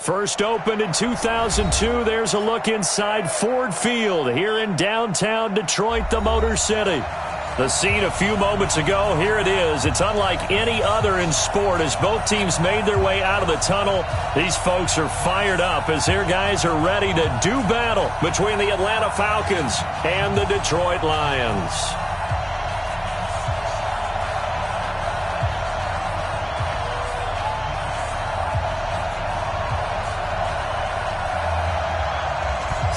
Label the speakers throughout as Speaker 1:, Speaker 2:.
Speaker 1: First opened in 2002. There's a look inside Ford Field here in downtown Detroit, the Motor City. The scene a few moments ago, here it is. It's unlike any other in sport as both teams made their way out of the tunnel. These folks are fired up as their guys are ready to do battle between the Atlanta Falcons and the Detroit Lions.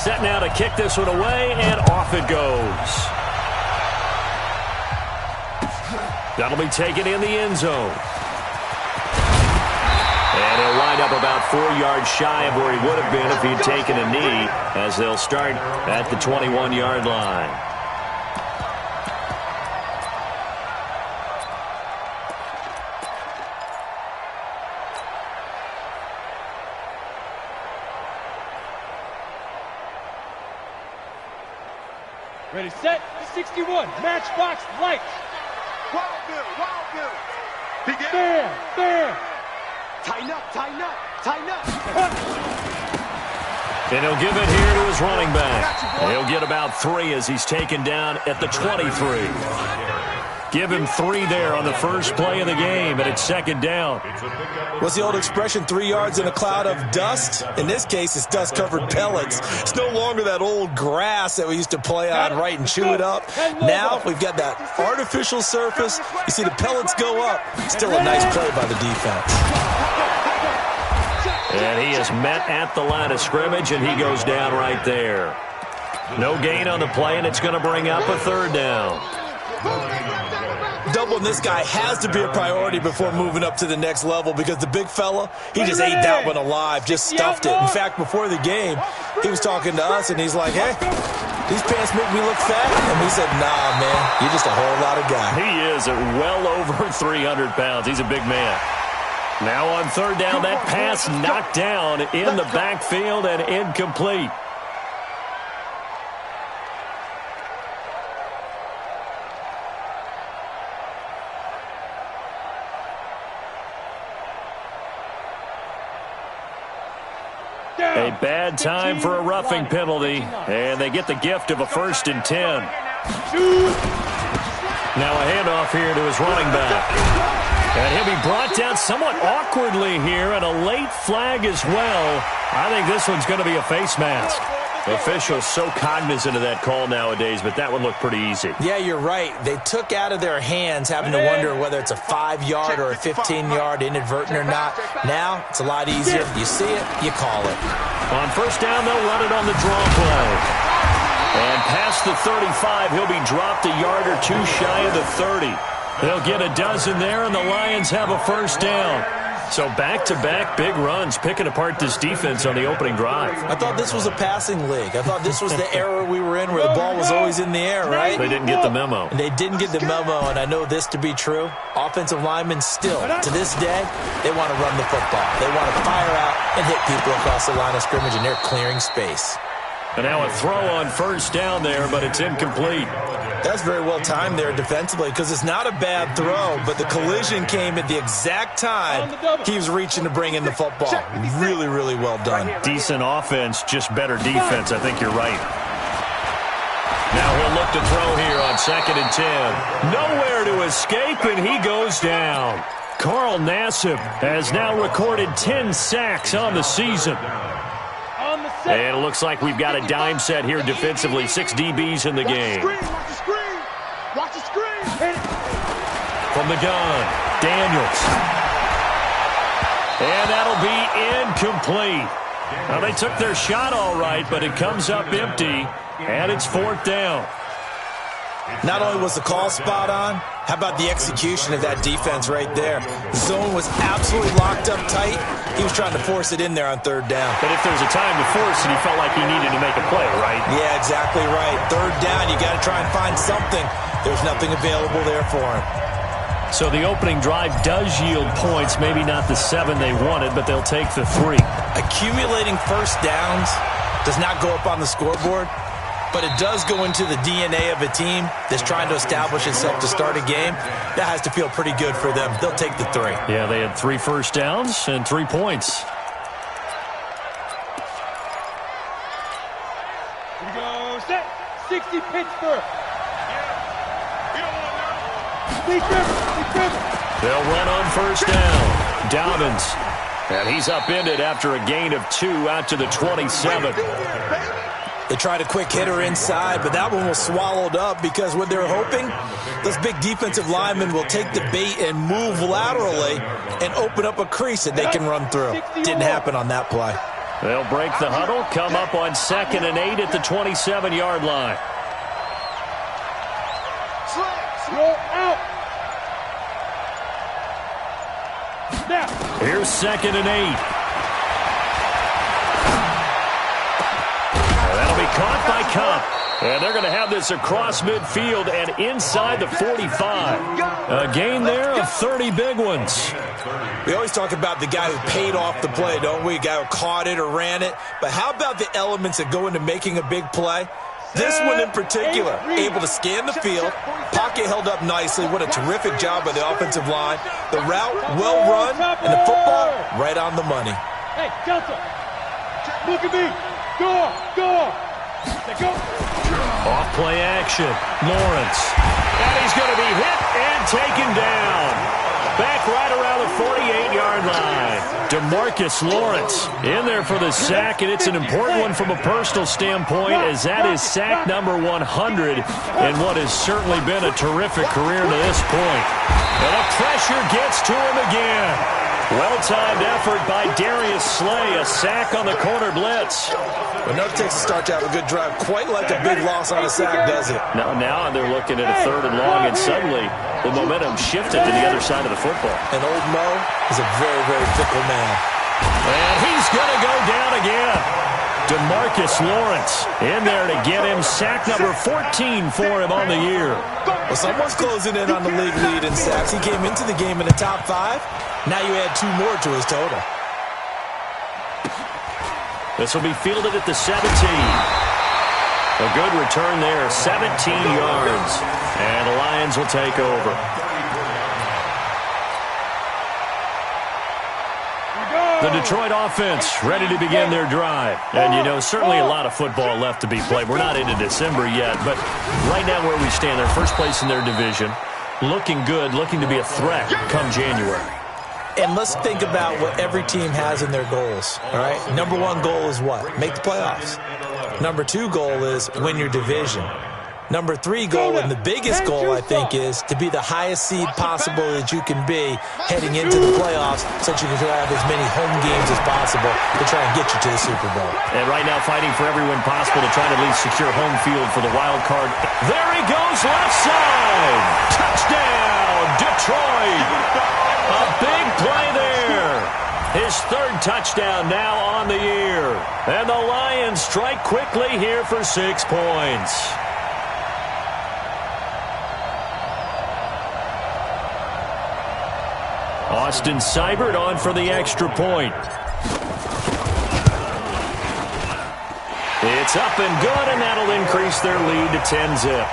Speaker 1: Set now to kick this one away, and off it goes. That'll be taken in the end zone. And he'll wind up about 4 yards shy of where he would have been if he'd taken a knee, as they'll start at the 21-yard line.
Speaker 2: Ready, set, 61, matchbox, lights.
Speaker 3: Wild Bill. Begin.
Speaker 2: Fair.
Speaker 3: Tighten up.
Speaker 1: And he'll give it here to his running back. He'll get about 3 as he's taken down at the 23. Give him 3 there on the first play of the game, and it's second down.
Speaker 4: What's the old expression, 3 yards in a cloud of dust? In this case, it's dust-covered pellets. It's no longer that old grass that we used to play on, right, and chew it up. Now we've got that artificial surface. You see the pellets go up. Still a nice play by the defense.
Speaker 1: And he is met at the line of scrimmage, and he goes down right there. No gain on the play, and it's going to bring up a third down.
Speaker 4: Doubling this guy has to be a priority before moving up to the next level because the big fella, he just ate that one alive, just stuffed it. In fact, before the game, he was talking to us, and he's like, hey, these pants make me look fat? And we said, nah, man, you're just a whole lot of guy.
Speaker 1: He is at well over 300 pounds. He's a big man. Now on third down, that pass knocked down in the backfield and incomplete. A bad time for a roughing penalty, and they get the gift of a 1st and 10. Now a handoff here to his running back. And he'll be brought down somewhat awkwardly here, and a late flag as well. I think this one's going to be a face mask. Officials so cognizant of that call nowadays, but that would look pretty easy.
Speaker 4: Yeah, you're right. They took out of their hands having to wonder whether it's a 5-yard or a 15-yard inadvertent or not. Now, it's a lot easier. You see it, you call it.
Speaker 1: On first down, they'll run it on the draw play. And past the 35, he'll be dropped a yard or 2 shy of the 30. They'll get a dozen there, and the Lions have a first down. So back-to-back big runs, picking apart this defense on the opening drive.
Speaker 4: I thought this was a passing league. I thought this was the era we were in where the ball was always in the air, right?
Speaker 1: They didn't get the memo.
Speaker 4: And they didn't get the memo, and I know this to be true. Offensive linemen still, to this day, they want to run the football. They want to fire out and hit people across the line of scrimmage, and they're clearing space.
Speaker 1: And now a throw on first down there, but it's incomplete.
Speaker 4: That's very well timed there defensively because it's not a bad throw, but the collision came at the exact time he was reaching to bring in the football. Really, really well done.
Speaker 1: Decent offense, just better defense. I think you're right. Now he'll look to throw here on 2nd and 10. Nowhere to escape, and he goes down. Carl Nassib has now recorded 10 sacks on the season. And it looks like we've got a dime set here defensively. 6 DBs in the game.
Speaker 3: Watch the screen.
Speaker 1: From the gun, Daniels. And that'll be incomplete. Well, they took their shot all right, but it comes up empty, and it's 4th down.
Speaker 4: Not only was the call spot on, how about the execution of that defense right there? The zone was absolutely locked up tight. He was trying to force it in there on 3rd down.
Speaker 1: But if there's a time to force it, he felt like he needed to make a play, right?
Speaker 4: Yeah, exactly right. 3rd down, you got to try and find something. There's nothing available there for him.
Speaker 1: So the opening drive does yield points, maybe not the 7 they wanted, but they'll take the 3.
Speaker 4: Accumulating first downs does not go up on the scoreboard, but it does go into the DNA of a team that's trying to establish itself to start a game. That has to feel pretty good for them. They'll take the 3.
Speaker 1: Yeah, they had 3 first downs and 3 points.
Speaker 2: 60 Pittsburgh.
Speaker 1: They'll run on first down. Dobbins. And he's upended after a gain of 2 out to the 27.
Speaker 4: They tried a quick hitter inside, but that one was swallowed up because what they're hoping, those big defensive linemen will take the bait and move laterally and open up a crease that they can run through. Didn't happen on that play.
Speaker 1: They'll break the huddle, come up on 2nd and 8 at the 27-yard line.
Speaker 2: Roll out. Now.
Speaker 1: Here's 2nd and 8. That'll be caught by Cup. And they're going to have this across midfield and inside the 45. A gain there of 30 big ones.
Speaker 4: We always talk about the guy who paid off the play, don't we? A guy who caught it or ran it. But how about the elements that go into making a big play? This one in particular, able to scan the field, pocket held up nicely. What a terrific job by the offensive line. The route, well run, and the football, right on the money.
Speaker 2: Hey, Delta, look at me. Go, go. Go.
Speaker 1: Off play action, Lawrence. And he's going to be hit and taken down. Back right around the 48-yard line. DeMarcus Lawrence in there for the sack, and it's an important one from a personal standpoint, as that is sack number 100 in what has certainly been a terrific career to this point. And the pressure gets to him again. Well-timed effort by Darius Slay, a sack on the corner blitz.
Speaker 4: Well, no takes to start to have a good drive, quite like a big loss on a sack, does it?
Speaker 1: Now they're looking at a 3rd and long, and suddenly the momentum shifted to the other side of the football.
Speaker 4: And old Mo is a very, very fickle man.
Speaker 1: And he's going to go down again. DeMarcus Lawrence in there to get him sack number 14 for him on the year.
Speaker 4: Well, someone's closing in on the league lead in sacks. He came into the game in the top 5. Now you add 2 more to his total.
Speaker 1: This will be fielded at the 17. A good return there, 17 yards. And the Lions will take over. The Detroit offense ready to begin their drive. And, you know, certainly a lot of football left to be played. We're not into December yet, but right now where we stand, they're first place in their division. Looking good, looking to be a threat come January.
Speaker 4: And let's think about what every team has in their goals, all right? Number 1 goal is what? Make the playoffs. Number 2 goal is win your division. Number 3 goal, and the biggest goal, I think, is to be the highest seed possible that you can be heading into the playoffs, so that you can have as many home games as possible to try and get you to the Super Bowl.
Speaker 1: And right now fighting for every win possible to try to at least secure home field for the wild card. There he goes, left side. Touchdown, Detroit. A big play there. His 3rd touchdown now on the year. And the Lions strike quickly here for 6 points. Austin Seibert on for the extra point. It's up and good, and that'll increase their lead to 10-zip.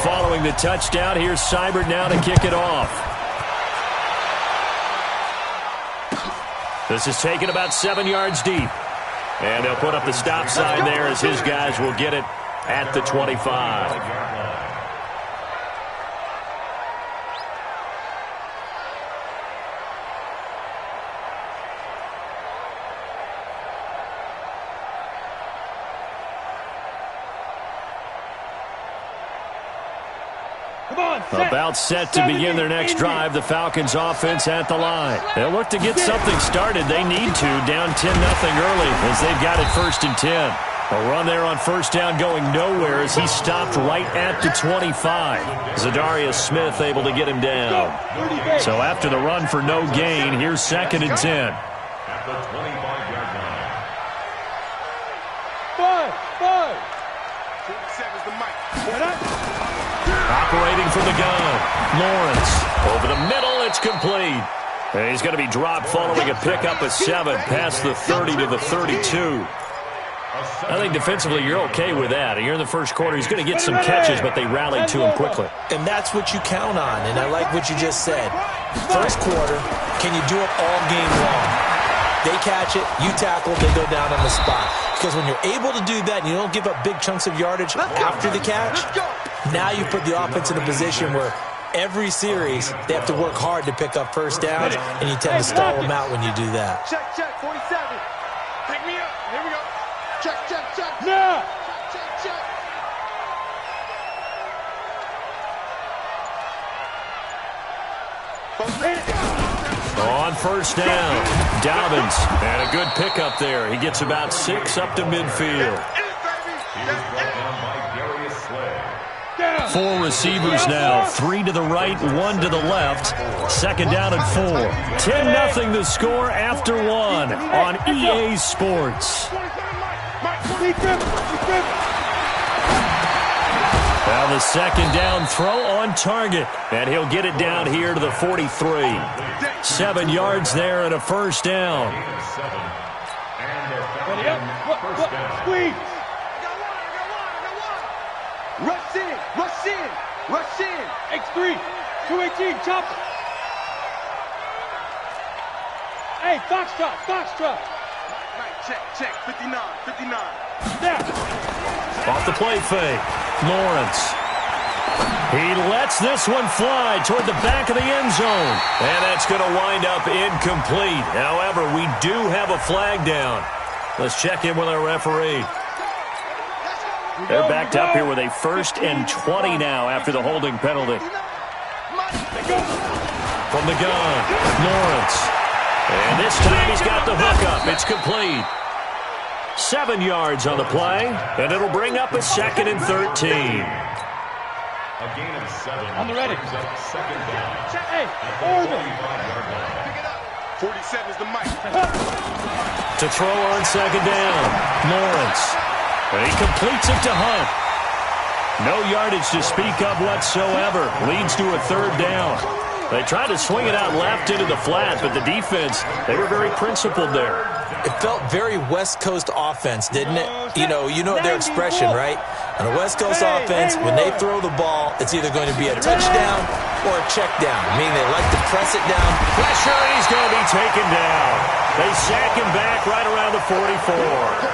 Speaker 1: Following the touchdown, here's Seibert now to kick it off. This is taken about 7 yards deep. And they'll put up the stop sign there as his guys will get it at the 25. About set to begin their next drive. The Falcons offense at the line. They'll look to get something started. They need to. Down 10-0 early as they've got it 1st and 10. A run there on first down going nowhere as he stopped right at the 25. Zadarius Smith able to get him down. So after the run for no gain, here's 2nd and 10.
Speaker 3: At the 25-yard line.
Speaker 2: 5.
Speaker 3: 47's the mic.
Speaker 1: Operating from the gun, Lawrence. Over the middle, it's complete. And he's going to be dropped following a pickup of 7 past the 30 to the 32. I think defensively you're okay with that. Here in the first quarter, he's going to get some catches, but they rallied to him quickly.
Speaker 4: And that's what you count on, and I like what you just said. First quarter, can you do it all game long? They catch it, you tackle, they go down on the spot. Because when you're able to do that and you don't give up big chunks of yardage after the catch, now you put the offense in a position where every series they have to work hard to pick up first downs, and you tend to stall them out when you do that.
Speaker 3: Check, 47. Pick me up. Here we go. Check.
Speaker 2: Now.
Speaker 3: Check.
Speaker 1: On first down, Dobbins, and a good pickup there. He gets about 6 up to midfield. 4 receivers now, 3 to the right, 1 to the left. Second down and 4. 10-0 the score after 1 on EA Sports. Now the second down throw on target, and he'll get it down here to the 43. 7 yards there and a first down.
Speaker 2: Squeeze.
Speaker 3: Rush in.
Speaker 2: X3. 218. Chop. Hey, Foxtrot.
Speaker 3: Check. 59.
Speaker 2: Now.
Speaker 1: Off the play fake, Lawrence. He lets this one fly toward the back of the end zone. And that's going to wind up incomplete. However, we do have a flag down. Let's check in with our referee. They're backed up here with a 1st and 20 now after the holding penalty. From the gun, Lawrence. And this time he's got the hook up. It's complete. 7 yards on the play, and it'll bring up a 2nd and 13.
Speaker 3: A gain of 7.
Speaker 2: On the ready.
Speaker 3: Second down.
Speaker 2: Hey, order.
Speaker 3: 47 is the mic.
Speaker 1: To throw on second down, Lawrence. And he completes it to Hunt. No yardage to speak of whatsoever. Leads to a 3rd down. They tried to swing it out left into the flat, but the defense, they were very principled there.
Speaker 4: It felt very West Coast offense, didn't it? You know their expression, right? On a West Coast offense, when they throw the ball, it's either going to be a touchdown or a check down, meaning they like to press it down.
Speaker 1: Pressure, and he's going to be taken down. They sack him back right around the 44.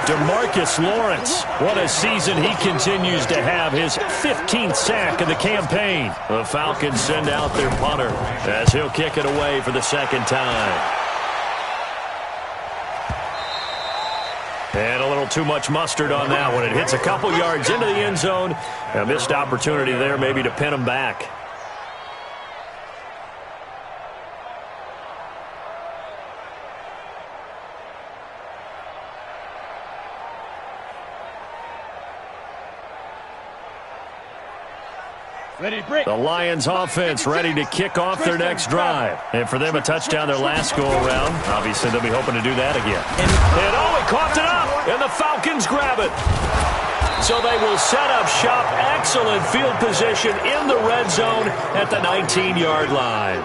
Speaker 1: DeMarcus Lawrence, what a season he continues to have, his 15th sack of the campaign. The Falcons send out their punter as he'll kick it away for the 2nd time. And a little too much mustard on that one. It hits a couple yards into the end zone. A missed opportunity there maybe to pin him back.
Speaker 2: Ready to break.
Speaker 1: The Lions offense ready to kick off their next drive. And for them, a touchdown their last go-around. Obviously, they'll be hoping to do that again. And he coughed it up, and the Falcons grab it. So they will set up shop. Excellent field position in the red zone at the 19-yard line.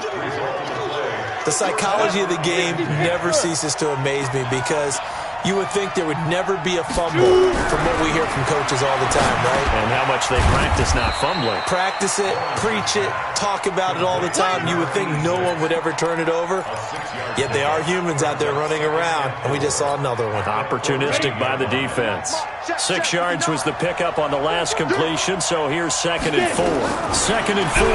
Speaker 4: The psychology of the game never ceases to amaze me because you would think there would never be a fumble from what we hear from coaches all the time, right?
Speaker 1: And how much they practice not fumbling.
Speaker 4: Practice it, preach it, talk about it all the time. You would think no one would ever turn it over. Yet they are humans out there running around, and we just saw another one.
Speaker 1: Opportunistic by the defense. 6 yards was the pickup on the last completion, so here's 2nd and 4. 2nd and 4.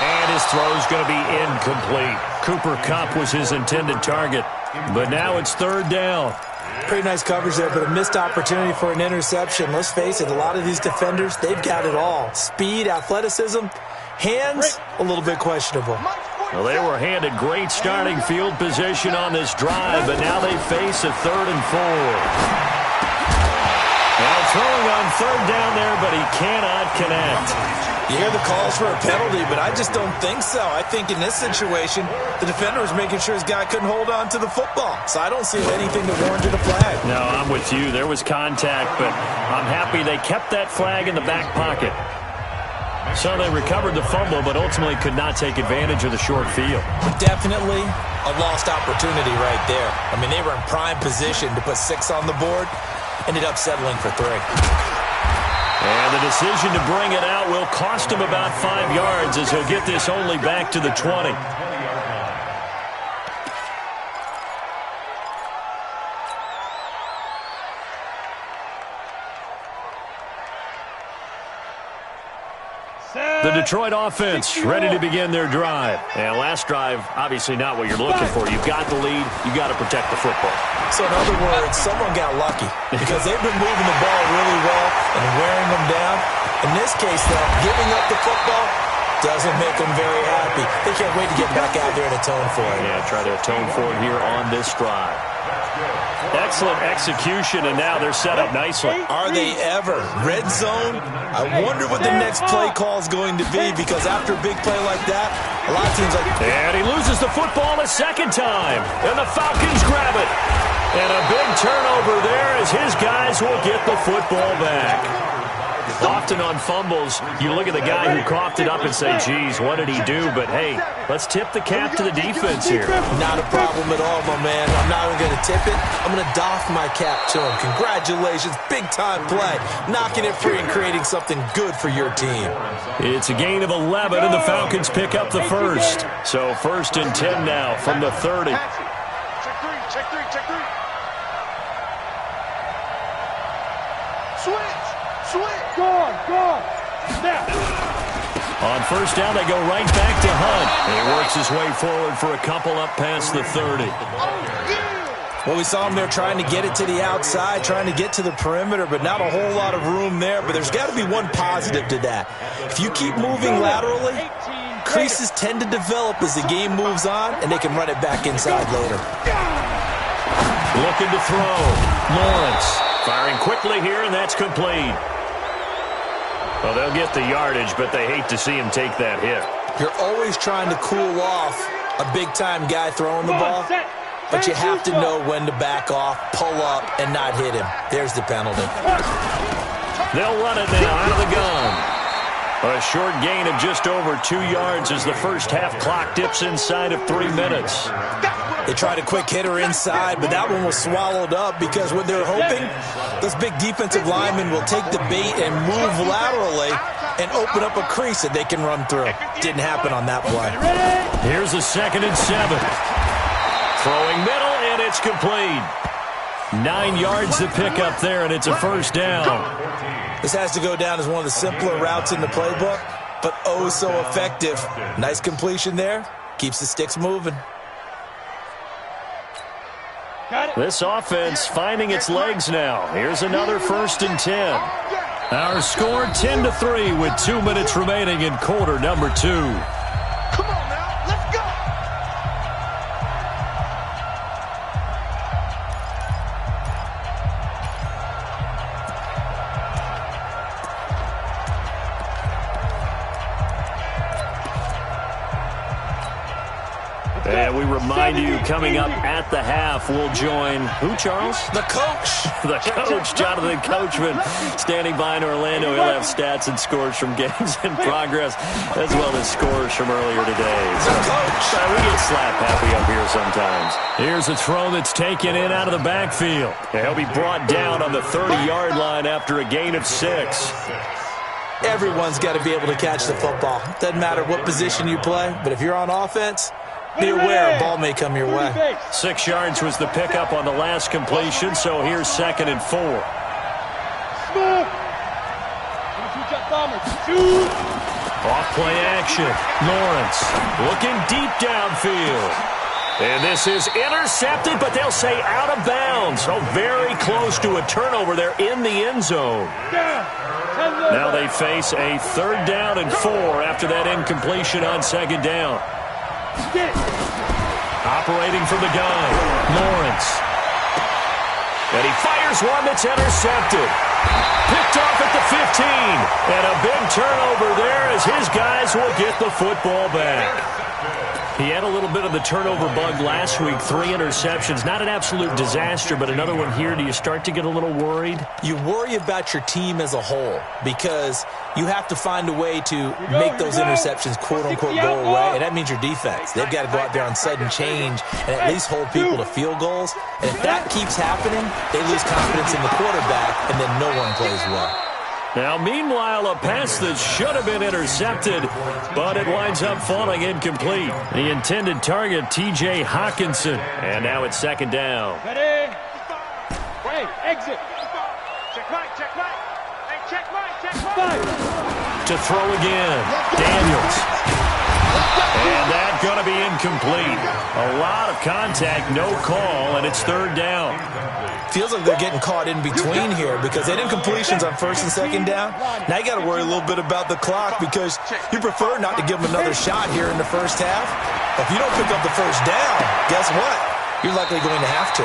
Speaker 1: And his throw's going to be incomplete. Cooper Kupp was his intended target. But now it's 3rd down.
Speaker 4: Pretty nice coverage there, but a missed opportunity for an interception. Let's face it, a lot of these defenders, they've got it all. Speed, athleticism, hands, a little bit questionable.
Speaker 1: Well, they were handed great starting field position on this drive, but now they face a 3rd and 4. Now throwing on 3rd down there, but he cannot connect.
Speaker 4: You hear the calls for a penalty, but I just don't think so. I think in this situation, the defender was making sure his guy couldn't hold on to the football. So I don't see anything that warranted a flag.
Speaker 1: No, I'm with you. There was contact, but I'm happy they kept that flag in the back pocket. So they recovered the fumble, but ultimately could not take advantage of the short field.
Speaker 4: Definitely a lost opportunity right there. I mean, they were in prime position to put 6 on the board. Ended up settling for 3.
Speaker 1: And the decision to bring it out will cost him about 5 yards as he'll get this only back to the 20. The Detroit offense ready to begin their drive. And last drive, obviously not what you're looking for. You've got the lead. You've got to protect the football.
Speaker 4: So in other words, someone got lucky because they've been moving the ball really well and wearing them down. In this case, though, giving up the football doesn't make them very happy. They can't wait to get back out there and atone for it.
Speaker 1: Yeah, try to atone for it here on this drive. Excellent execution, and now they're set up nicely.
Speaker 4: Are they ever? Red zone? I wonder what the next play call is going to be, because after a big play like that, a lot of teams like...
Speaker 1: And he loses the football a second time, and the Falcons grab it. And a big turnover there as his guys will get the football back. Often on fumbles, you look at the guy who coughed it up and say, geez, what did he do? But, hey, let's tip the cap to the defense here.
Speaker 4: Not a problem at all, my man. I'm not even going to tip it. I'm going to doff my cap to him. Congratulations. Big-time play. Knocking it free and creating something good for your team.
Speaker 1: It's a gain of 11, and the Falcons pick up the first. So 1st and 10 now from the 30.
Speaker 3: Check 3, check 3. Switch.
Speaker 2: Go on. Snap.
Speaker 1: On 1st down, they go right back to Hunt. And he works his way forward for a couple up past the 30.
Speaker 4: Well, we saw him there trying to get it to the outside, trying to get to the perimeter, but not a whole lot of room there. But there's got to be one positive to that. If you keep moving laterally, creases tend to develop as the game moves on, and they can run it back inside later.
Speaker 1: Looking to throw. Lawrence firing quickly here, and that's complete. Well, they'll get the yardage, but they hate to see him take that hit.
Speaker 4: You're always trying to cool off a big-time guy throwing the ball, but you have to know when to back off, pull up, and not hit him. There's the penalty.
Speaker 1: They'll run it now out of the gun. A short gain of just over 2 yards as the first half clock dips inside of 3 minutes.
Speaker 4: They tried a quick hitter inside, but that one was swallowed up because what they're hoping, those big defensive linemen will take the bait and move laterally and open up a crease that they can run through. Didn't happen on that play.
Speaker 1: Here's a 2nd and 7. Throwing middle, and it's complete. 9 yards to pick up there, and it's a 1st down.
Speaker 4: This has to go down as one of the simpler routes in the playbook, but oh so effective. Nice completion there. Keeps the sticks moving.
Speaker 1: This offense finding its legs now. Here's another 1st and 10. Our score 10-3 with 2 minutes remaining in quarter number 2.
Speaker 3: Come on now, let's go.
Speaker 1: And we remind you, coming up at the half, we'll join who, Charles?
Speaker 4: The coach.
Speaker 1: The coach, Jonathan Coachman, standing by in Orlando. He'll have stats and scores from games in progress, as well as scores from earlier today. So, we get slap happy up here sometimes. Here's a throw that's taken in out of the backfield. And he'll be brought down on the 30-yard line after a gain of 6.
Speaker 4: Everyone's got to be able to catch the football. Doesn't matter what position you play, but if you're on offense, be aware a ball may come your way.
Speaker 1: 6 yards was the pickup on the last completion, so here's 2nd and 4. Off play action. Lawrence looking deep downfield. And this is intercepted, but they'll say out of bounds. So very close to a turnover there in the end zone. Now they face a 3rd down and 4 after that incompletion on 2nd down. Operating from the gun, Lawrence. And he fires one that's intercepted. Picked off at the 15. And a big turnover there as his guys will get the football back. He had a little bit of the turnover bug last week, 3 interceptions. Not an absolute disaster, but another one here. Do you start to get a little worried?
Speaker 4: You worry about your team as a whole because you have to find a way to make those interceptions, quote-unquote, go away, and that means your defense. They've got to go out there on sudden change and at least hold people to field goals. And if that keeps happening, they lose confidence in the quarterback, and then no one plays well.
Speaker 1: Now, meanwhile, a pass that should have been intercepted, but it winds up falling incomplete. The intended target, T.J. Hawkinson. And now it's second down.
Speaker 2: Ready? Hey, exit.
Speaker 3: Check right, check right. Hey, check right, check right.
Speaker 1: To throw again, Daniels. And that's going to be incomplete. A lot of contact, no call, and it's third down.
Speaker 4: Feels like they're getting caught in between here because they did incompletions on first and second down. Now you got to worry a little bit about the clock because you prefer not to give them another shot here in the first half. If you don't pick up the first down, guess what? You're likely going to have to.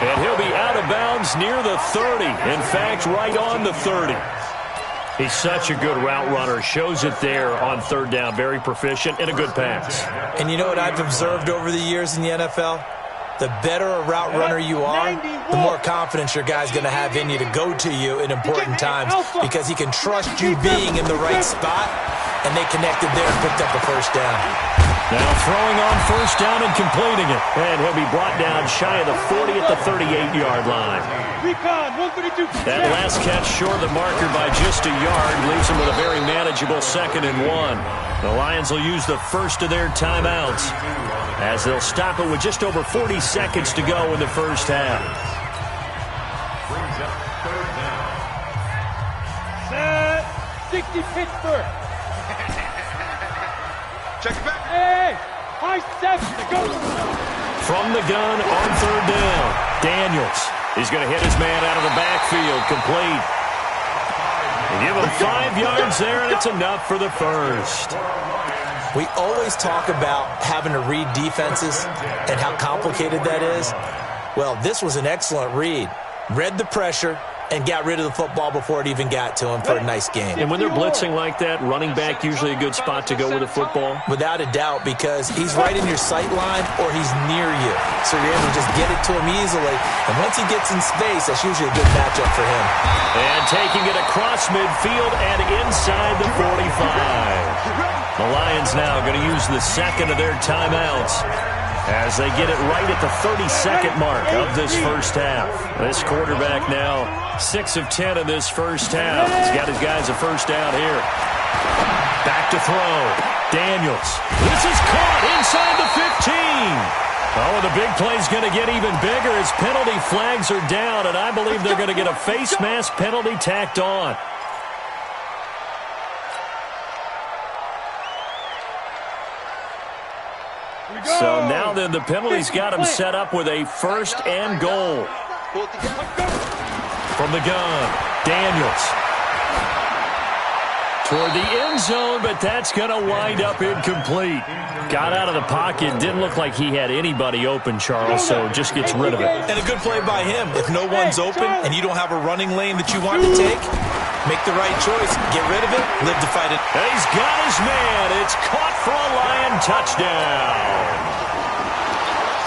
Speaker 1: And he'll be out of bounds near the 30. In fact, right on the 30. He's such a good route runner. Shows it there on third down. Very proficient and a good pass.
Speaker 4: And you know what I've observed over the years in the NFL? The better a route runner you are, the more confidence your guy's going to have in you to go to you in important times because he can trust you being in the right spot, and they connected there and picked up the first down.
Speaker 1: Now throwing on first down and completing it. And he'll be brought down shy of the 40 at the 38-yard line. That last catch short of the marker by just a yard leaves him with a very manageable 2nd and 1. The Lions will use the first of their timeouts as they'll stop it with just over 40 seconds to go in the first half.
Speaker 2: Set. 60 Pittsburgh.
Speaker 3: Check it back.
Speaker 2: Hey, high 7 to go.
Speaker 1: From the gun on third down, Daniels. He's going to hit his man out of the backfield, complete. They give him 5 yards there, and it's enough for the first.
Speaker 4: We always talk about having to read defenses and how complicated that is. Well, this was an excellent read. Read the pressure and got rid of the football before it even got to him for a nice game.
Speaker 1: And when they're blitzing like that, running back usually a good spot to go with the football?
Speaker 4: Without a doubt, because he's right in your sight line or he's near you. So you're able to just get it to him easily. And once he gets in space, that's usually a good matchup for him.
Speaker 1: And taking it across midfield and inside the 45. The Lions now going to use the second of their timeouts as they get it right at the 32nd mark of this first half. This quarterback now 6 of 10 in this first half. He's got his guys a first down here. Back to throw. Daniels. This is caught inside the 15. Oh, the big play's going to get even bigger as penalty flags are down, and I believe they're going to get a face mask penalty tacked on. So now then the penalty's got him set up with a first and goal. From the gun, Daniels. Toward the end zone, but that's going to wind up incomplete. Got out of the pocket. Didn't look like he had anybody open, Charles, so just gets rid of it.
Speaker 4: And a good play by him. If no one's open and you don't have a running lane that you want to take, make the right choice. Get rid of it. Live to fight it.
Speaker 1: He's got his man. It's caught for a Lion touchdown.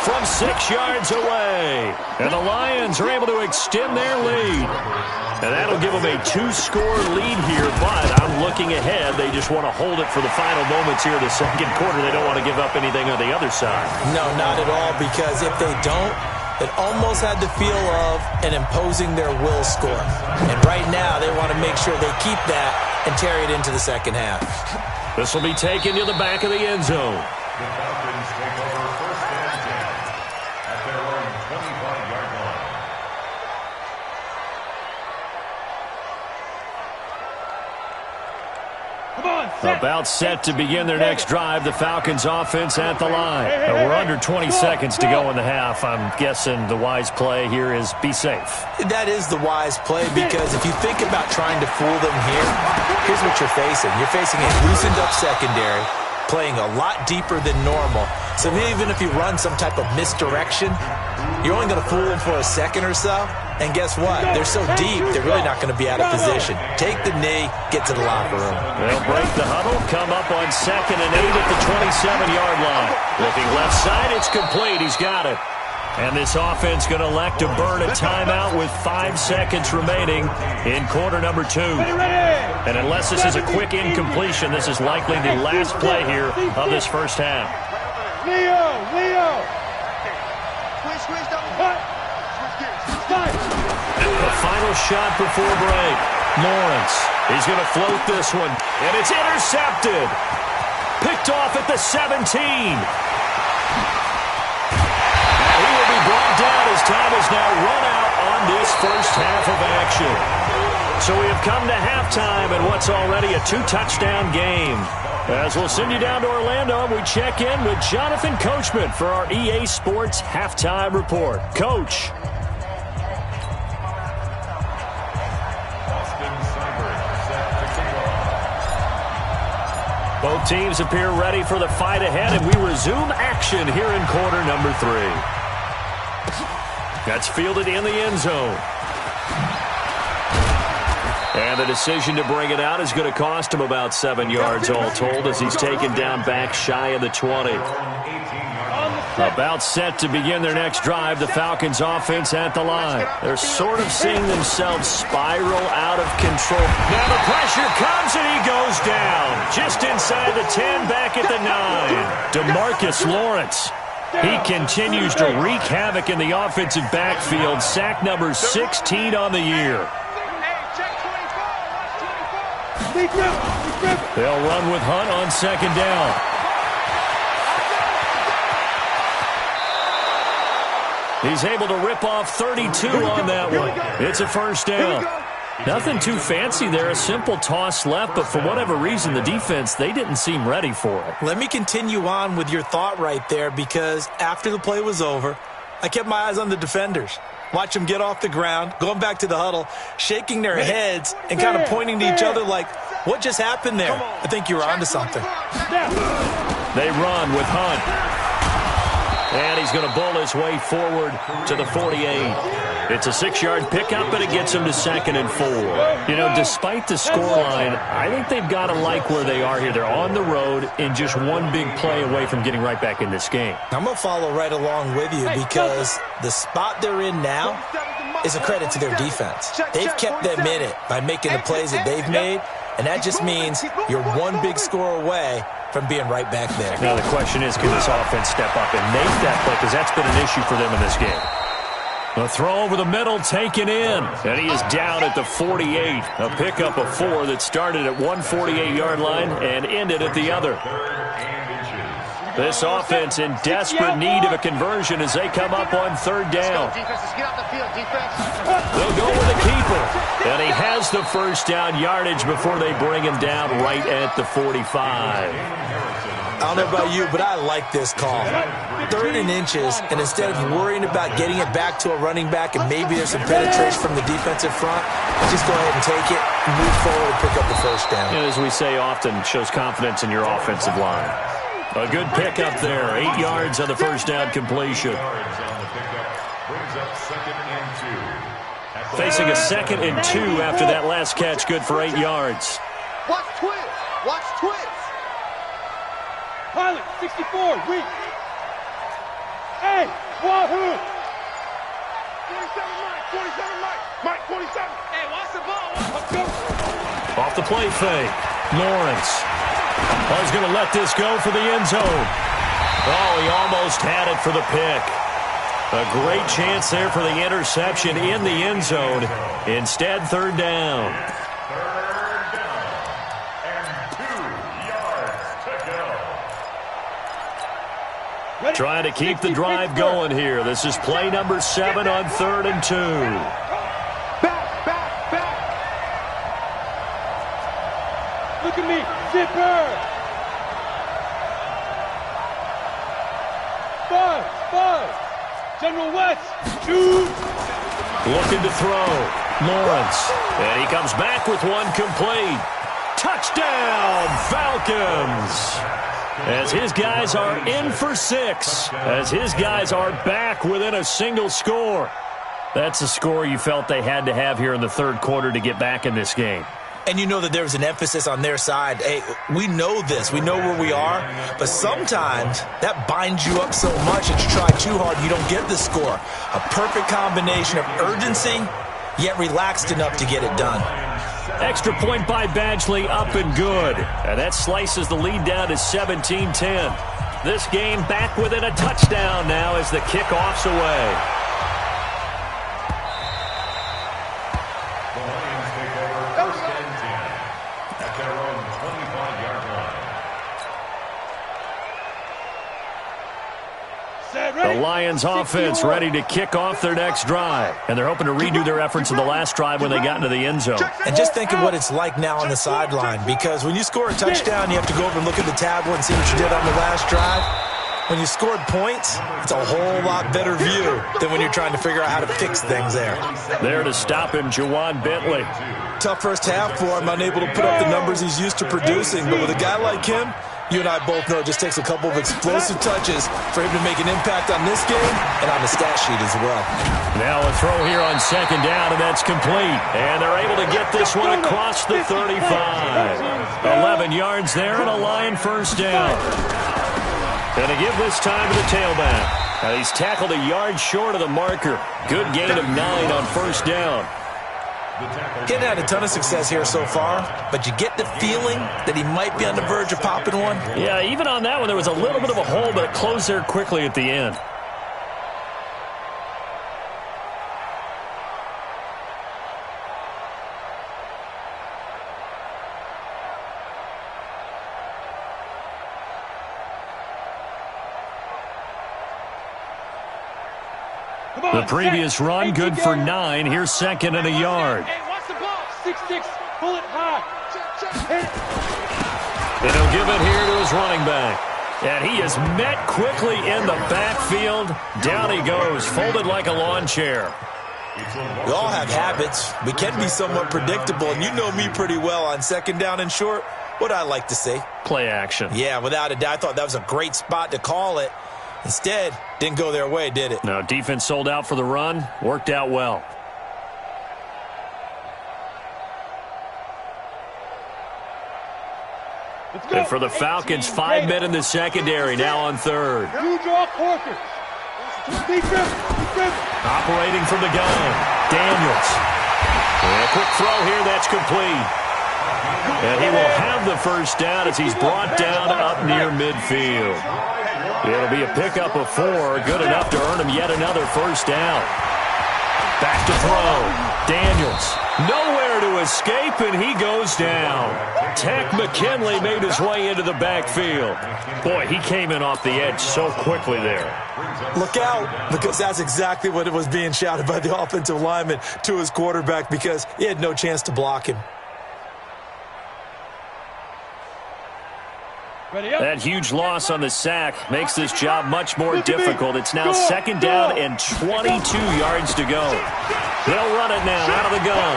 Speaker 1: From 6 yards away. And the Lions are able to extend their lead. And that'll give them a 2-score lead here, but I'm looking ahead. They just want to hold it for the final moments here of the second quarter. They don't want to give up anything on the other side.
Speaker 4: No, not at all, because if they don't, it almost had the feel of an imposing their will score. And right now, they want to make sure they keep that and carry it into the second half.
Speaker 1: This will be taken to the back of the end zone.
Speaker 5: The Falcons take over first and 10 at their own 25-yard line.
Speaker 1: About set to begin their next drive. The Falcons offense at the line. We're under 20 seconds to go in the half. I'm guessing the wise play here is be safe.
Speaker 4: That is the wise play, because if you think about trying to fool them here, here's what you're facing. You're facing a loosened up secondary. playing a lot deeper than normal. So even if you run some type of misdirection, you're only going to fool them for a second or so. And guess what? They're so deep, they're really not going to be out of position. Take the knee, get to the locker room.
Speaker 1: They'll break the huddle, come up on 2nd and 8 at the 27-yard line. Looking left side, it's complete. He's got it. And this offense going to elect to burn a timeout with 5 seconds remaining in quarter number 2. And unless this is a quick incompletion, this is likely the last play here of this first half.
Speaker 2: Leo!
Speaker 1: The final shot before break. Lawrence, he's going to float this one, and it's intercepted. Picked off at the 17. Now he will be brought down as time is now run out on this first half of action. So we have come to halftime in what's already a 2-touchdown game. As we'll send you down to Orlando, we check in with Jonathan Coachman for our EA Sports Halftime Report. Coach. Both teams appear ready for the fight ahead, and we resume action here in quarter number 3. That's fielded in the end zone. And the decision to bring it out is going to cost him about 7 yards all told as he's taken down back shy of the 20. About set to begin their next drive, the Falcons offense at the line. They're sort of seeing themselves spiral out of control. Now the pressure comes and he goes down. Just inside the 10, back at the 9. DeMarcus Lawrence. He continues to wreak havoc in the offensive backfield. Sack number 16 on the year. They'll run with Hunt on 2nd down. He's able to rip off 32 on that one. It's a first down. Nothing too fancy there. A simple toss left, but for whatever reason, the defense, they didn't seem ready for it.
Speaker 4: Let me continue on with your thought right there, because after the play was over, I kept my eyes on the defenders. Watch them get off the ground, going back to the huddle, shaking their heads and kind of pointing to each other like, what just happened there? I think you were onto something.
Speaker 1: They run with Hunt. And he's going to bull his way forward to the 48. It's a 6-yard pickup, but it gets him to 2nd and 4. You know, despite the scoreline, I think they've got to like where they are here. They're on the road and just one big play away from getting right back in this game.
Speaker 4: I'm going to follow right along with you because the spot they're in now is a credit to their defense. They've kept them in it by making the plays that they've made, and that just means you're one big score away from being right back there.
Speaker 1: Now the question is, can this offense step up and make that play? Because that's been an issue for them in this game. A throw over the middle, taken in. And he is down at the 48. A pickup of 4 that started at one 48-yard line and ended at the other. This offense in desperate need of a conversion as they come up on 3rd down. They'll go with a keeper. And he has the first down yardage before they bring him down right at the 45.
Speaker 4: I don't know about you, but I like this call. 3rd and inches, and instead of worrying about getting it back to a running back and maybe there's some penetration from the defensive front, just go ahead and take it, move forward, and pick up the first down.
Speaker 1: And as we say often, shows confidence in your offensive line. A good pickup there. 8 yards on the first down completion. Facing a 2nd and 2 after that last catch. Good for 8 yards.
Speaker 3: Watch twist. Watch twist.
Speaker 2: Pilot, 64, weak. Hey, wahoo.
Speaker 3: 27 Mike, 27 Mike. Mike, 27. Hey, watch the ball. Let's go.
Speaker 1: Off the play fake. Lawrence. Oh, he's going to let this go for the end zone. Oh, he almost had it for the pick. A great chance there for the interception in the end zone. Instead, 3rd down.
Speaker 5: 3rd down and 2 yards to go.
Speaker 1: Trying to keep the drive going here. This is play number 7 on 3rd and 2.
Speaker 3: Back.
Speaker 2: Look at me, zipper. Buzz. General West, shoot.
Speaker 1: Looking to throw. Lawrence. And he comes back with one complete. Touchdown, Falcons. as his guys are in for 6, as his guys are back within a single score. That's a score you felt they had to have here in the third quarter to get back in this game.
Speaker 4: And you know that there's an emphasis on their side. Hey, we know this. We know where we are. But sometimes that binds you up so much that you try too hard, you don't get the score. A perfect combination of urgency, yet relaxed enough to get it done.
Speaker 1: Extra point by Badgley, up and good. And that slices the lead down to 17-10. This game back within a touchdown now as the kickoff's away.
Speaker 5: The Lions take over first and 10 at their own 25-yard line.
Speaker 1: The Lions offense ready to kick off their next drive. And they're hoping to redo their efforts in the last drive when they got into the end zone.
Speaker 4: And just think of what it's like now on the sideline, because when you score a touchdown, you have to go over and look at the tablet and see what you did on the last drive. When you scored points, it's a whole lot better view than when you're trying to figure out how to fix things there.
Speaker 1: There to stop him, Juwan Bentley.
Speaker 4: Tough first half for him, unable to put up the numbers he's used to producing. But with a guy like him, you and I both know it just takes a couple of explosive touches for him to make an impact on this game and on the stat sheet as well.
Speaker 1: Now a throw here on second down, and that's complete. And they're able to get this one across the 35. 11 yards there and a Lion first down. And to give this time to the tailback. Now he's tackled a yard short of the marker. Good gain of 9 on first down.
Speaker 4: Getting had a ton of success here so far, but you get the feeling that he might be on the verge of popping one.
Speaker 1: Yeah, even on that one, there was a little bit of a hole, but it closed there quickly at the end. The previous run, good for 9. Here's second and a yard.
Speaker 2: Hey, watch the ball. 6-6. Pull it high.
Speaker 1: And he'll give it here to his running back. And he is met quickly in the backfield. Down he goes, folded like a lawn chair.
Speaker 4: We all have habits. We can be somewhat predictable, and you know me pretty well on second down and short. What I like to say?
Speaker 1: Play action.
Speaker 4: Yeah, without a doubt. I thought that was a great spot to call it. Instead, didn't go their way, did it?
Speaker 1: No, defense sold out for the run. Worked out well. And for the Falcons, 5 men in the secondary, now on third.
Speaker 2: You draw Corker.
Speaker 1: Operating from the gun, Daniels. And a quick throw here, that's complete. And he will have the first down as he's brought down up near midfield. It'll be a pickup of 4, good enough to earn him yet another first down. Back to throw. Daniels, nowhere to escape, and he goes down. Tech McKinley made his way into the backfield. Boy, he came in off the edge so quickly there.
Speaker 4: Look out, because that's exactly what it was being shouted by the offensive lineman to his quarterback, because he had no chance to block him.
Speaker 1: That huge loss on the sack makes this job much more difficult. It's now second down and 22 yards to go. They'll run it now out of the gun.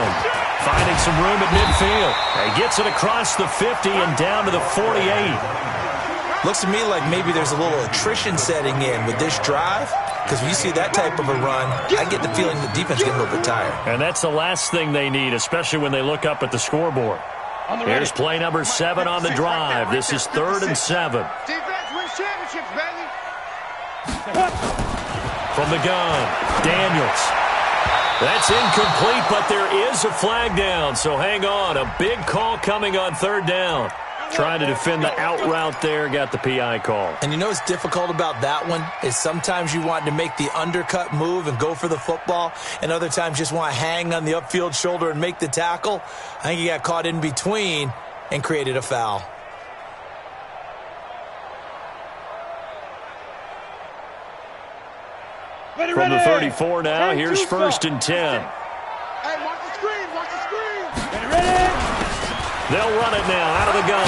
Speaker 1: Finding some room at midfield. He gets it across the 50 and down to the 48.
Speaker 4: Looks to me like maybe there's a little attrition setting in with this drive, because when you see that type of a run, I get the feeling the defense getting a little bit tired.
Speaker 1: And that's the last thing they need, especially when they look up at the scoreboard. Here's play number 7 on the drive. This is 3rd and 7.
Speaker 3: Defense wins championships, baby.
Speaker 1: From the gun, Daniels. That's incomplete, but there is a flag down, so hang on. A big call coming on 3rd down. Trying to defend the out route there, got the PI call.
Speaker 4: And you know what's difficult about that one is sometimes you want to make the undercut move and go for the football, and other times just want to hang on the upfield shoulder and make the tackle. I think he got caught in between and created a foul.
Speaker 1: From the 34 now, here's 1st and 10.
Speaker 3: Hey, watch the screen, watch the screen.
Speaker 2: Ready?
Speaker 1: They'll run it now out of the gun.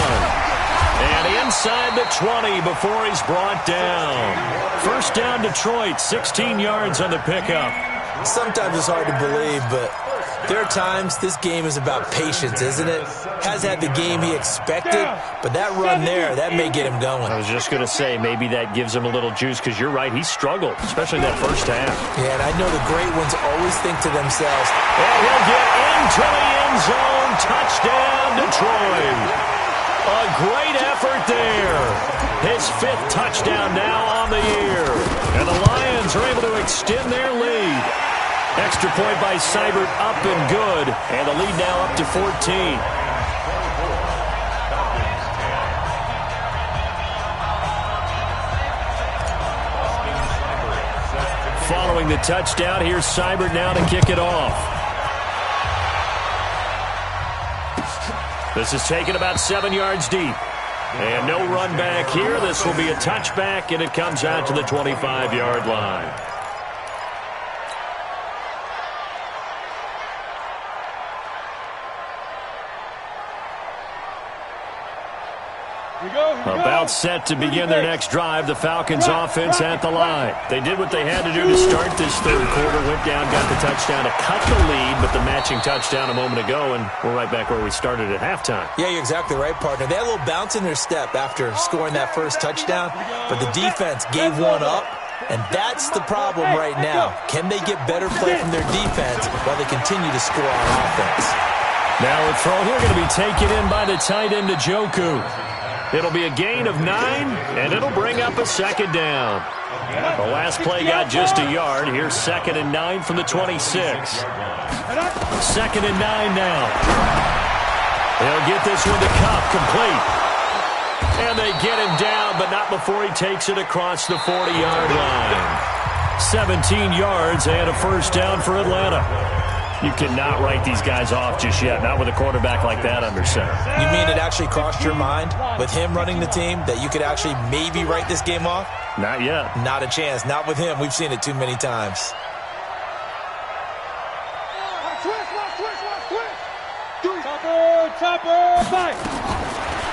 Speaker 1: And inside the 20 before he's brought down. First down Detroit, 16 yards on the pickup.
Speaker 4: Sometimes it's hard to believe, but There are times this game is about patience, isn't it? Has had the game he expected, but that run there, that may get him going.
Speaker 1: I was just going to say, maybe that gives him a little juice, because you're right, he struggled, especially that first half.
Speaker 4: Yeah, and I know the great ones always think to themselves,
Speaker 1: and he'll get into the end zone. Touchdown, Detroit. A great effort there. His 5th touchdown now on the year. And the Lions are able to extend their lead. Extra point by Seibert, up and good. And the lead now up to 14. Following the touchdown, here's Seibert now to kick it off. This is taken about 7 yards deep. And no run back here. This will be a touchback, and it comes out to the 25-yard line. About set to begin their next drive, the Falcons offense at the line. They did what they had to do to start this third quarter, went down, got the touchdown to cut the lead, but the matching touchdown a moment ago, and we're right back where we started at halftime.
Speaker 4: Yeah, you're exactly right, partner. They had a little bounce in their step after scoring that first touchdown, but the defense gave one up, and that's the problem right now. Can they get better play from their defense while they continue to score on offense?
Speaker 1: Now a throw here going to be taken in by the tight end, Njoku. It'll be a gain of 9, and it'll bring up a second down. The last play got just a yard. Here's 2nd and 9 from the 26. 2nd and 9 now. They'll get this one to Cup, complete. And they get him down, but not before he takes it across the 40-yard line. 17 yards and a first down for Atlanta. You cannot write these guys off just yet, not with a quarterback like that under center.
Speaker 4: You mean it actually crossed your mind with him running the team that you could actually maybe write this game off?
Speaker 1: Not yet.
Speaker 4: Not a chance. Not with him. We've seen it too many times.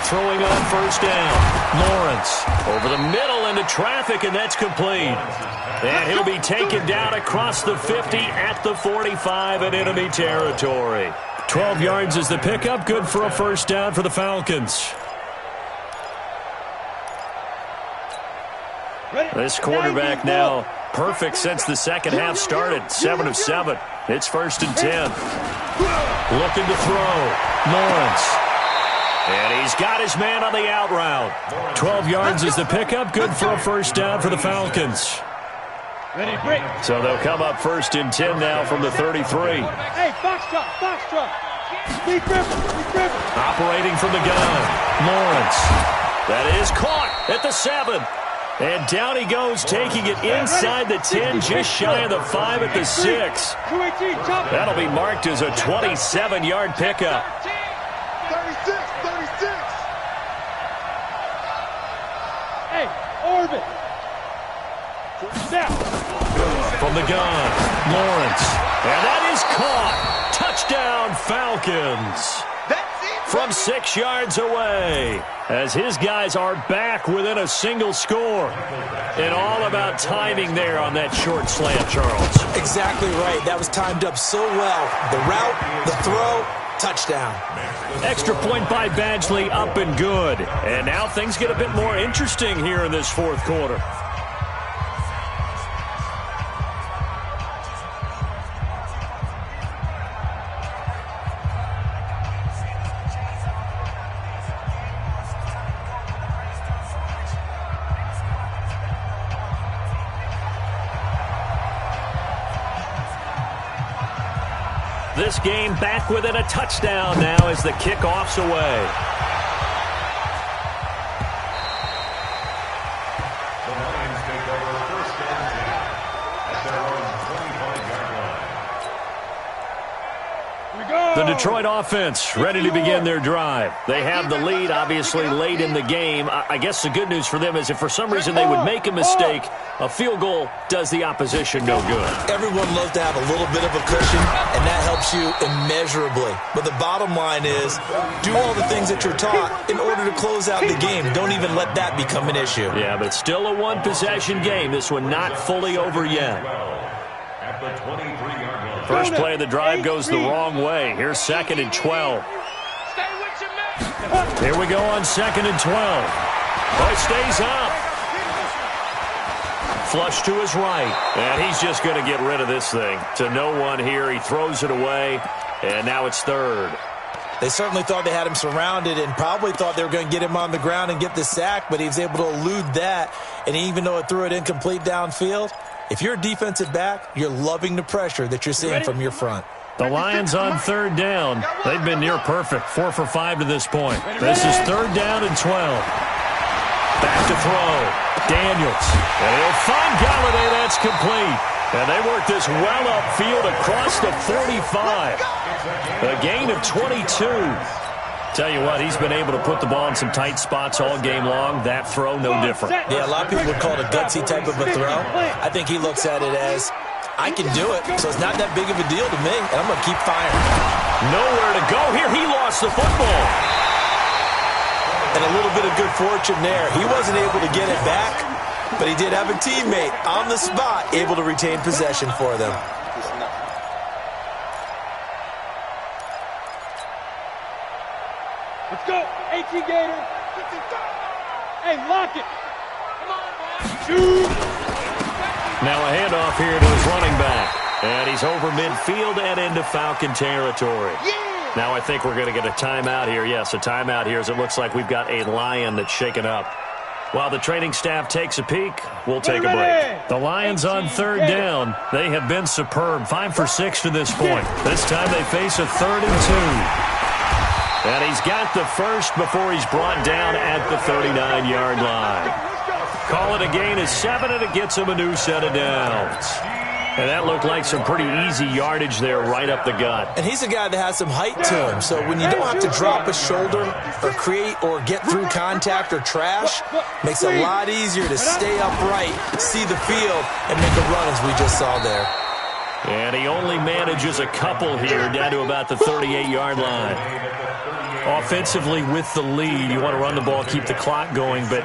Speaker 1: Throwing on first down. Lawrence over the middle into traffic, and that's complete. And he'll be taken down across the 50 at the 45 in enemy territory. 12 yards is the pickup. Good for a first down for the Falcons. This quarterback now perfect since the second half started. 7 of 7. It's 1st and 10. Looking to throw. Lawrence. And he's got his man on the out route. 12 yards is the pickup. Good for a first down for the Falcons. So they'll come up 1st and 10 now from the 33.
Speaker 2: Hey, box truck. Be driven.
Speaker 1: Operating from the gun. Lawrence. That is caught at the 7. And down he goes, taking it inside the 10, just shy of the 5 at the 6. That'll be marked as a 27-yard pickup.
Speaker 3: 36.
Speaker 2: Hey, orbit. Now.
Speaker 1: From the gun, Lawrence. And that is caught. Touchdown, Falcons. From 6 yards away, as his guys are back within a single score. And all about timing there on that short slant, Charles.
Speaker 4: Exactly right. That was timed up so well. The route, the throw, touchdown.
Speaker 1: Extra point by Badgley, up and good. And now things get a bit more interesting here in this fourth quarter. This game back within a touchdown now as the kickoff's away.
Speaker 5: The Lions take over 1st and 10 at their own 25-yard line.
Speaker 1: The Detroit offense ready to begin their drive. They have the lead, obviously, late in the game. I guess the good news for them is if for some reason they would make a mistake, a field goal does the opposition no good.
Speaker 4: Everyone loves to have a little bit of a cushion, and that helps you immeasurably. But the bottom line is, do all the things that you're taught in order to close out the game. Don't even let that become an issue.
Speaker 1: Yeah, but still a one-possession game. This one not fully over yet.
Speaker 5: at the 23-yard line.
Speaker 1: First play of the drive goes the wrong way. Here's 2nd and 12. Here we go on 2nd and 12. Oh, it stays up. Flush to his right. And he's just going to get rid of this thing. To no one here. He throws it away. And now it's 3rd.
Speaker 4: They certainly thought they had him surrounded and probably thought they were going to get him on the ground and get the sack, but he was able to elude that. And even though it threw it incomplete downfield, if you're a defensive back, you're loving the pressure that you're seeing from your front.
Speaker 1: The Lions on 3rd down. They've been near perfect. 4 for 5 to this point. This is 3rd down and 12. Back to throw. Daniels. And he'll find Galladay. That's complete. And they work this well upfield across the 45. A gain of 22. Tell you what, he's been able to put the ball in some tight spots all game long. That throw, no different.
Speaker 4: Yeah, a lot of people would call it a gutsy type of a throw. I think he looks at it as, I can do it, so it's not that big of a deal to me, and I'm going to keep firing.
Speaker 1: Nowhere to go here. He lost the football.
Speaker 4: And a little bit of good fortune there. He wasn't able to get it back, but he did have a teammate on the spot able to retain possession for them.
Speaker 2: Let's go. 18 Gator. Hey, lock it. Come on, man. Shoot.
Speaker 1: Now a handoff here to his running back. And he's over midfield and into Falcon territory. Now I think we're going to get a timeout here. Yes, a timeout here as it looks like we've got a Lion that's shaken up. While the training staff takes a peek, we'll take a break. The Lions on 3rd down. They have been superb. 5 for 6 to this point. This time they face a 3rd and 2. And he's got the first before he's brought down at the 39-yard line. Call it a gain of 7, and it gets him a new set of downs. And that looked like some pretty easy yardage there right up the gut.
Speaker 4: And he's a guy that has some height to him, so when you don't have to drop a shoulder or create or get through contact or trash, makes it a lot easier to stay upright, see the field, and make a run as we just saw there.
Speaker 1: And he only manages a couple here down to about the 38-yard line. Offensively with the lead, you want to run the ball, keep the clock going, but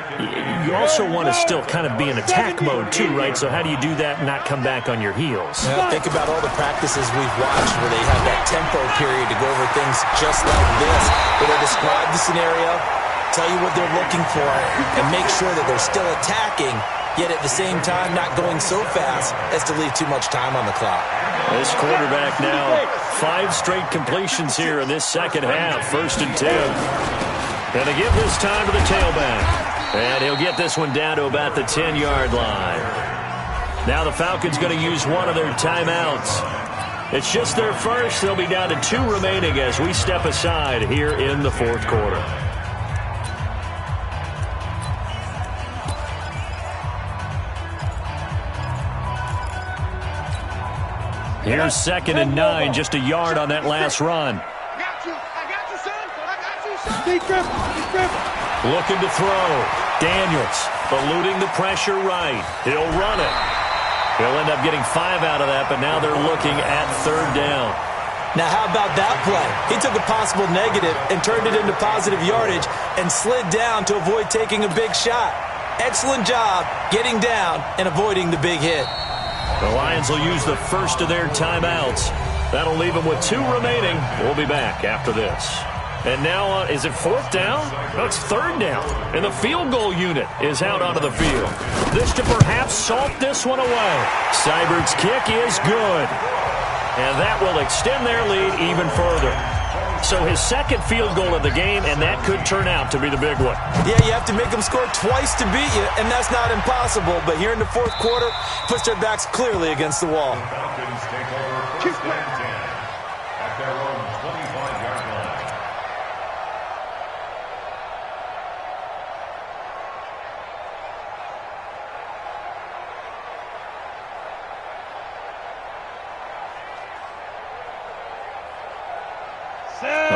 Speaker 1: you also want to still kind of be in attack mode too, right? So how do you do that and not come back on your heels?
Speaker 4: Yeah, think about all the practices we've watched where they have that tempo period to go over things just like this, where they describe the scenario, tell you what they're looking for, and make sure that they're still attacking, yet at the same time not going so fast as to leave too much time on the clock.
Speaker 1: This quarterback now, 5 straight completions here in this second half, 1st and 10. And they give this time to the tailback. And he'll get this one down to about the 10-yard line. Now the Falcons going to use one of their timeouts. It's just their first. They'll be down to 2 remaining as we step aside here in the 4th quarter. Here's 2nd and 9, just a yard on that last run.
Speaker 3: I got you, son. I got you, son.
Speaker 2: Keep dribbling.
Speaker 1: Looking to throw. Daniels eluding the pressure right. He'll run it. He'll end up getting 5 out of that, but now they're looking at 3rd down.
Speaker 4: Now, how about that play? He took a possible negative and turned it into positive yardage and slid down to avoid taking a big shot. Excellent job getting down and avoiding the big hit.
Speaker 1: The Lions will use the first of their timeouts. That'll leave them with 2 remaining. We'll be back after this. And now, is it 4th down? No, it's 3rd down. And the field goal unit is out onto the field. This to perhaps salt this one away. Seibert's kick is good. And that will extend their lead even further. So his 2nd field goal of the game, and that could turn out to be the big one.
Speaker 4: Yeah, you have to make them score twice to beat you, and that's not impossible. But here in the 4th quarter, puts their backs clearly against the wall.
Speaker 5: Falcons take over 1st and 10 at their own 25-yard line.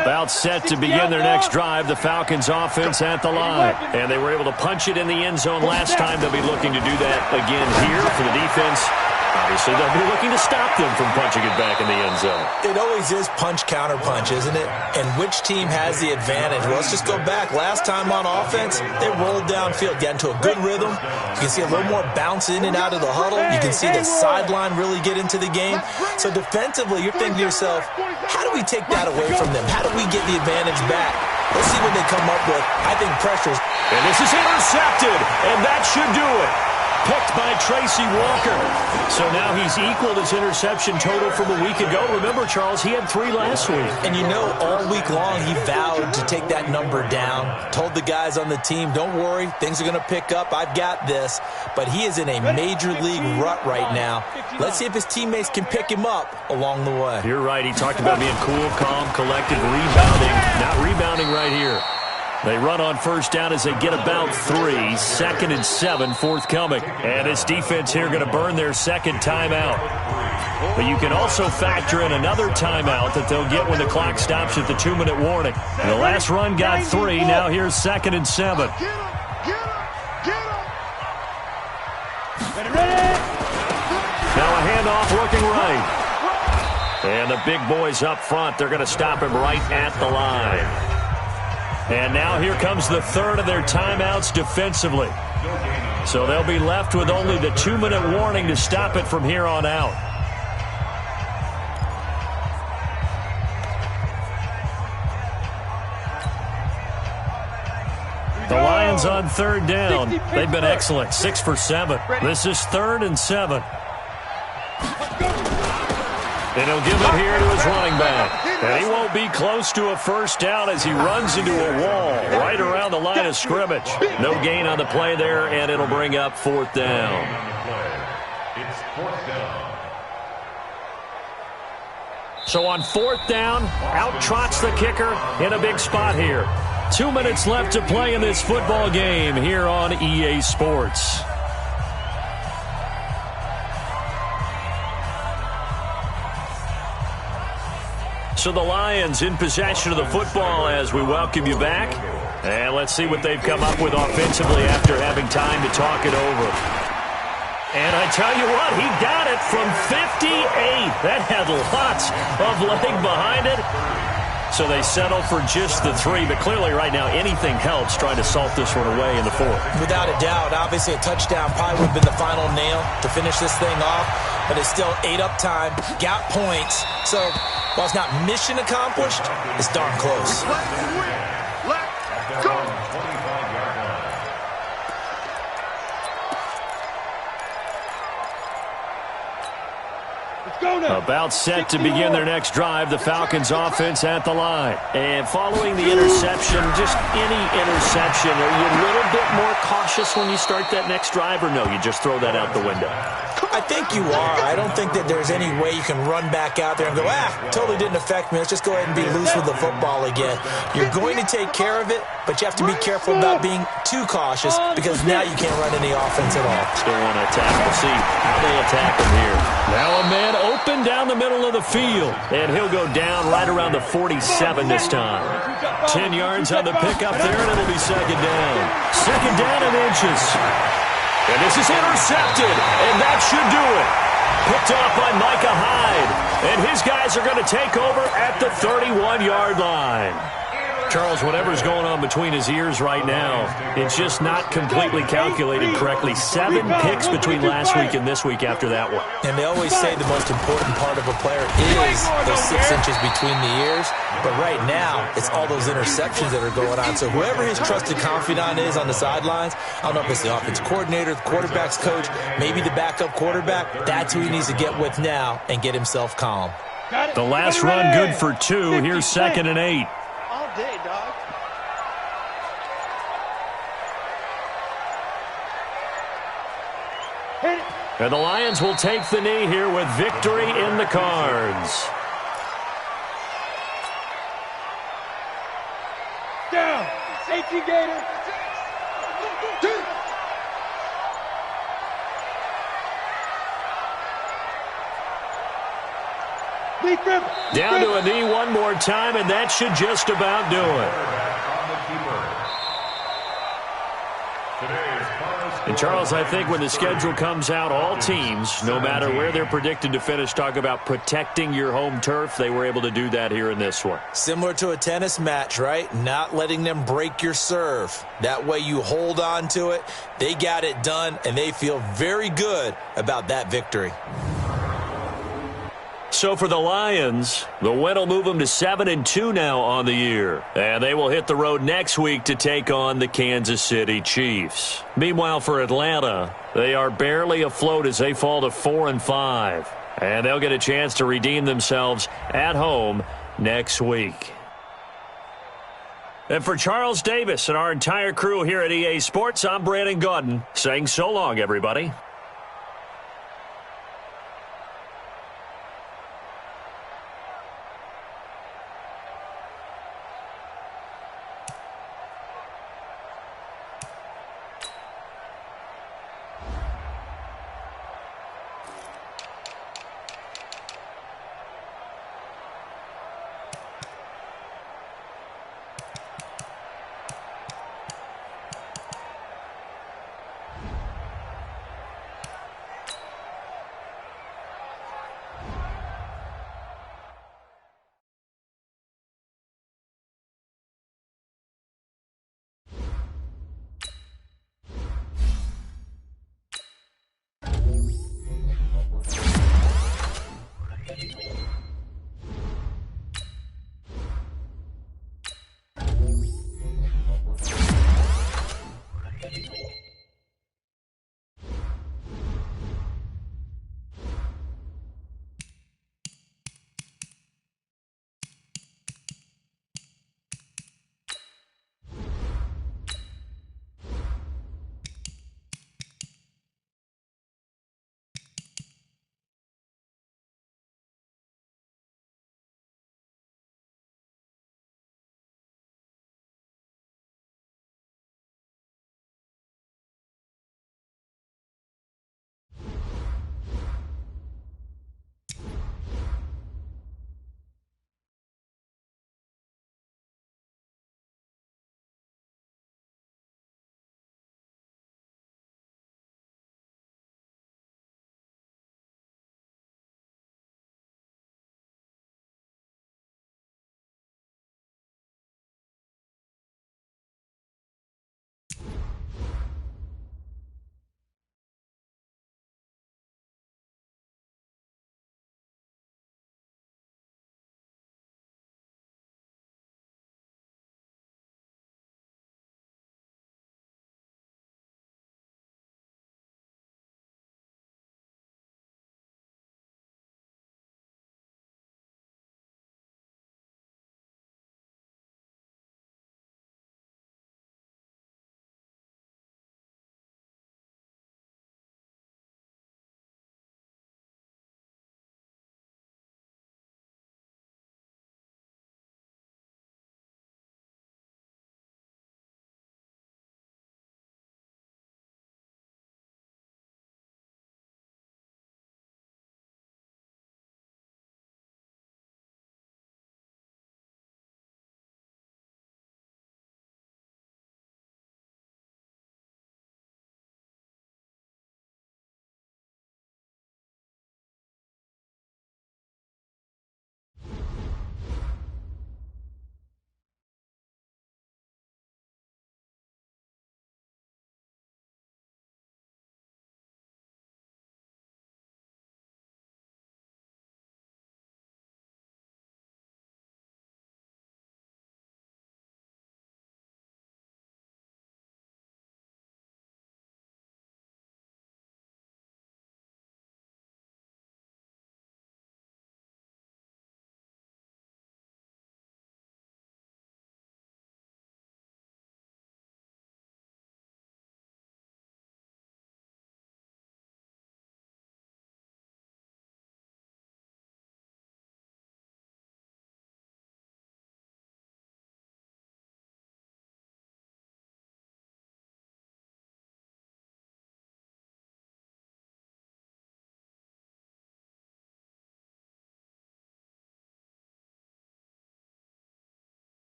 Speaker 1: About set to begin their next drive, the Falcons offense at the line. And they were able to punch it in the end zone last time. They'll be looking to do that again here for the defense. Obviously, they'll be looking to stop them from punching it back in the end zone.
Speaker 4: It always is punch-counter-punch, isn't it? And which team has the advantage? Well, let's just go back. Last time on offense, they rolled downfield, got into a good rhythm. You can see a little more bounce in and out of the huddle. You can see the sideline really get into the game. So defensively, you're thinking to yourself, how do we take that away from them? How do we get the advantage back? Let's see what they come up with. I think pressure's...
Speaker 1: And this is intercepted, and that should do it. Picked by Tracy Walker. So now he's equaled his interception total from a week ago. Remember, Charles, he had 3 last week.
Speaker 4: And you know, all week long he vowed to take that number down. Told the guys on the team, don't worry, things are going to pick up. I've got this. But he is in a major league rut right now. Let's see if his teammates can pick him up along the way.
Speaker 1: You're right. He talked about being cool, calm, collected, rebounding. Not rebounding right here. They run on first down as they get about 3. 2nd and 7 forthcoming. And this defense here going to burn their second timeout. But you can also factor in another timeout that they'll get when the clock stops at the 2-minute warning. And the last run got 3. Now here's 2nd and 7. Now a handoff looking right. And the big boys up front, they're going to stop him right at the line. And now here comes the 3rd of their timeouts defensively. So they'll be left with only the 2-minute warning to stop it from here on out. The Lions on 3rd down. They've been excellent. 6 for 7. This is 3rd and 7. And he'll give it here to his running back. And he won't be close to a first down as he runs into a wall right around the line of scrimmage. No gain on the play there, and it'll bring up 4th down.
Speaker 5: It's 4th down.
Speaker 1: So on 4th down, out trots the kicker in a big spot here. 2 minutes left to play in this football game here on EA Sports. So the Lions in possession of the football as we welcome you back. And let's see what they've come up with offensively after having time to talk it over. And I tell you what, he got it from 58. That had lots of leg behind it. So they settle for just the 3. But clearly right now anything helps trying to salt this one away in the 4th.
Speaker 4: Without a doubt, obviously a touchdown probably would have been the final nail to finish this thing off. But it's still 8 up time, got points. So while it's not mission accomplished, it's darn close.
Speaker 5: Let's go. 25-yard line.
Speaker 1: About set to begin their next drive, the Falcons offense at the line. And following the interception, just any interception, are you a little bit more cautious when you start that next drive, or no, you just throw that out the window?
Speaker 4: I think you are. I don't think that there's any way you can run back out there and go, totally didn't affect me. Let's just go ahead and be loose with the football again. You're going to take care of it, but you have to be careful about being too cautious because now you can't run any offense at all.
Speaker 1: Still want to attack. We'll see how they attack him here. Now a man open down the middle of the field, and he'll go down right around the 47 this time. 10 yards on the pickup there, and it'll be 2nd down. 2nd down and inches. And this is intercepted, and that should do it. Picked off by Micah Hyde, and his guys are going to take over at the 31-yard line. Charles, whatever's going on between his ears right now, it's just not completely calculated correctly. 7 picks between last week and this week after that one.
Speaker 4: And they always say the most important part of a player is those 6 inches between the ears. But right now, it's all those interceptions that are going on. So whoever his trusted confidant is on the sidelines, I don't know if it's the offense coordinator, the quarterback's coach, maybe the backup quarterback, that's who he needs to get with now and get himself calm.
Speaker 1: The last run good for 2. Here's 2nd and 8.
Speaker 3: Day, dog.
Speaker 1: And the Lions will take the knee here with victory in the cards.
Speaker 2: Down. Safety gator.
Speaker 1: Down to a knee one more time, and that should just about do it. And, Charles, I think when the schedule comes out, all teams, no matter where they're predicted to finish, talk about protecting your home turf. They were able to do that here in this one.
Speaker 4: Similar to a tennis match, right? Not letting them break your serve. That way you hold on to it. They got it done, and they feel very good about that victory.
Speaker 1: So for the Lions, the win will move them to 7-2 now on the year. And they will hit the road next week to take on the Kansas City Chiefs. Meanwhile, for Atlanta, they are barely afloat as they fall to 4-5. And they'll get a chance to redeem themselves at home next week. And for Charles Davis and our entire crew here at EA Sports, I'm Brandon Gaudin saying so long, everybody.